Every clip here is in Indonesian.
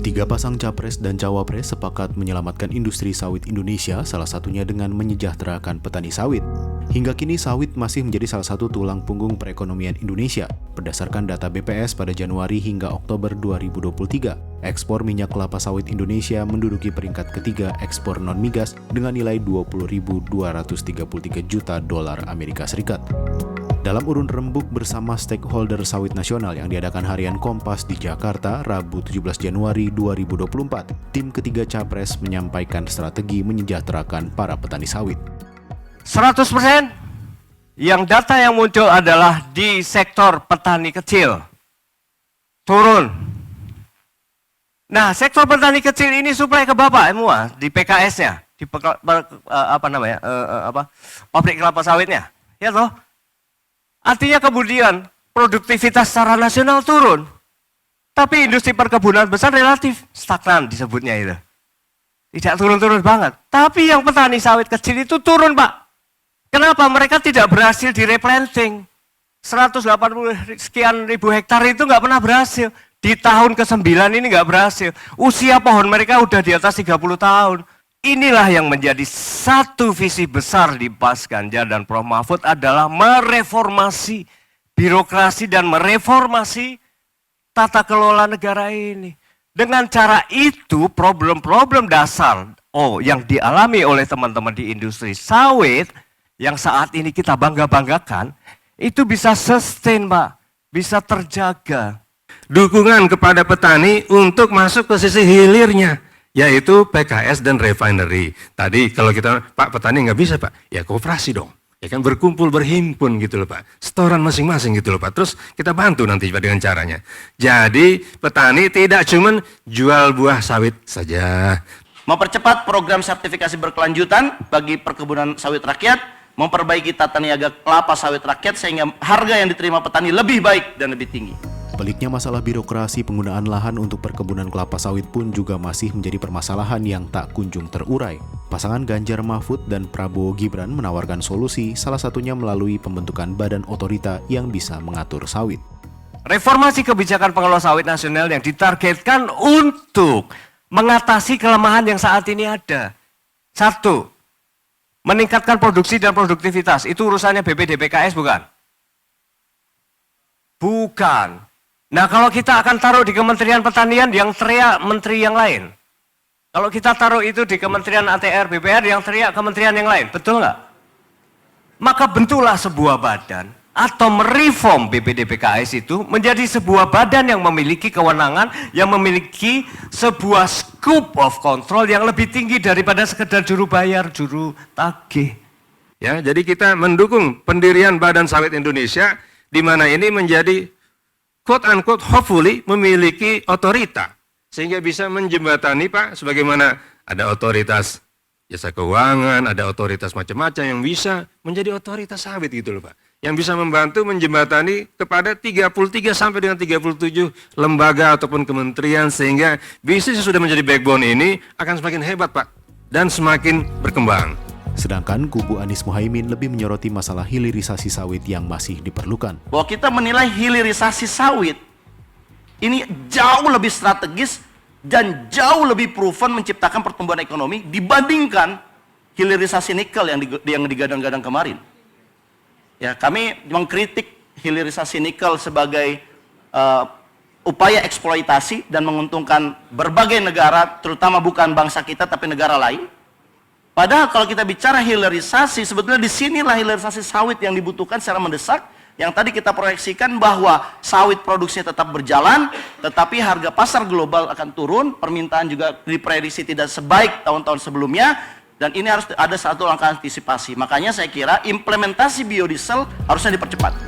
Tiga pasang capres dan cawapres sepakat menyelamatkan industri sawit Indonesia, salah satunya dengan menyejahterakan petani sawit. Hingga kini sawit masih menjadi salah satu tulang punggung perekonomian Indonesia. Berdasarkan data BPS pada Januari hingga Oktober 2023, ekspor minyak kelapa sawit Indonesia menduduki peringkat ketiga ekspor non-migas dengan nilai 20.233 juta dolar Amerika Serikat. Dalam urun rembuk bersama stakeholder sawit nasional yang diadakan harian Kompas di Jakarta, Rabu 17 Januari 2024, tim ketiga capres menyampaikan strategi menyejahterakan para petani sawit. 100% yang data yang muncul adalah di sektor petani kecil. Turun. Nah, sektor petani kecil ini suplai ke Bapak semua di PKS-nya, di pabrik kelapa sawitnya. Ya toh? Artinya kemudian produktivitas secara nasional turun. Tapi industri perkebunan besar relatif stagnan disebutnya itu. Tidak turun-turun banget. Tapi yang petani sawit kecil itu turun, Pak. Kenapa? Mereka tidak berhasil di replanting. 180 sekian ribu hektar itu nggak pernah berhasil. Di tahun ke-9 ini nggak berhasil. Usia pohon mereka udah di atas 30 tahun. Inilah yang menjadi satu visi besar di Mas Ganjar dan Prof. Mahfud adalah mereformasi birokrasi dan mereformasi tata kelola negara ini. Dengan cara itu problem-problem dasar yang dialami oleh teman-teman di industri sawit yang saat ini kita bangga-banggakan itu bisa sustain, Pak, bisa terjaga. Dukungan kepada petani untuk masuk ke sisi hilirnya, yaitu PKS dan refinery. Tadi kalau kita, Pak, petani nggak bisa, Pak, ya koperasi dong. Ya kan, berkumpul, berhimpun gitu loh, Pak. Setoran masing-masing gitu loh, Pak. Terus kita bantu nanti Pak dengan caranya. Jadi petani tidak cuma jual buah sawit saja. Mempercepat program sertifikasi berkelanjutan bagi perkebunan sawit rakyat, memperbaiki tata niaga kelapa sawit rakyat sehingga harga yang diterima petani lebih baik dan lebih tinggi. Sebaliknya, masalah birokrasi penggunaan lahan untuk perkebunan kelapa sawit pun juga masih menjadi permasalahan yang tak kunjung terurai. Pasangan Ganjar Mahfud dan Prabowo Gibran menawarkan solusi, salah satunya melalui pembentukan badan otorita yang bisa mengatur sawit. Reformasi kebijakan pengelola sawit nasional yang ditargetkan untuk mengatasi kelemahan yang saat ini ada. 1. Meningkatkan produksi dan produktivitas. Itu urusannya BPDPKS bukan? Bukan. Nah, kalau kita akan taruh di Kementerian Pertanian, yang teriak menteri yang lain. Kalau kita taruh itu di Kementerian ATR, BPR, yang teriak kementerian yang lain. Betul nggak? Maka bentuklah sebuah badan atau mereform BPDPKS itu menjadi sebuah badan yang memiliki kewenangan, yang memiliki sebuah scope of control yang lebih tinggi daripada sekedar juru bayar, juru tagih. Ya, jadi kita mendukung pendirian Badan Sawit Indonesia, di mana ini menjadi quote-unquote hopefully memiliki otorita. Sehingga bisa menjembatani, Pak, sebagaimana ada otoritas jasa keuangan, ada otoritas macam-macam yang bisa menjadi otoritas sawit gitu loh, Pak. Yang bisa membantu menjembatani kepada 33 sampai dengan 37 lembaga ataupun kementerian, sehingga bisnis yang sudah menjadi backbone ini akan semakin hebat, Pak, dan semakin berkembang. Sedangkan kubu Anies Muhaimin lebih menyoroti masalah hilirisasi sawit yang masih diperlukan. Bahwa kita menilai hilirisasi sawit ini jauh lebih strategis dan jauh lebih proven menciptakan pertumbuhan ekonomi dibandingkan hilirisasi nikel yang digadang-gadang kemarin. Ya, kami mengkritik hilirisasi nikel sebagai upaya eksploitasi dan menguntungkan berbagai negara, terutama bukan bangsa kita tapi negara lain. Padahal kalau kita bicara hilirisasi, sebetulnya disinilah hilirisasi sawit yang dibutuhkan secara mendesak. Yang tadi kita proyeksikan bahwa sawit produksinya tetap berjalan, tetapi harga pasar global akan turun, permintaan juga diprediksi tidak sebaik tahun-tahun sebelumnya, dan ini harus ada satu langkah antisipasi. Makanya saya kira implementasi biodiesel harusnya dipercepat.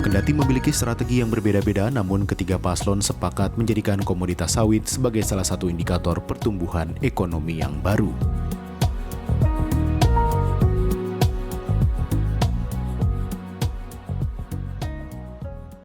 Kendati memiliki strategi yang berbeda-beda, namun ketiga paslon sepakat menjadikan komoditas sawit sebagai salah satu indikator pertumbuhan ekonomi yang baru.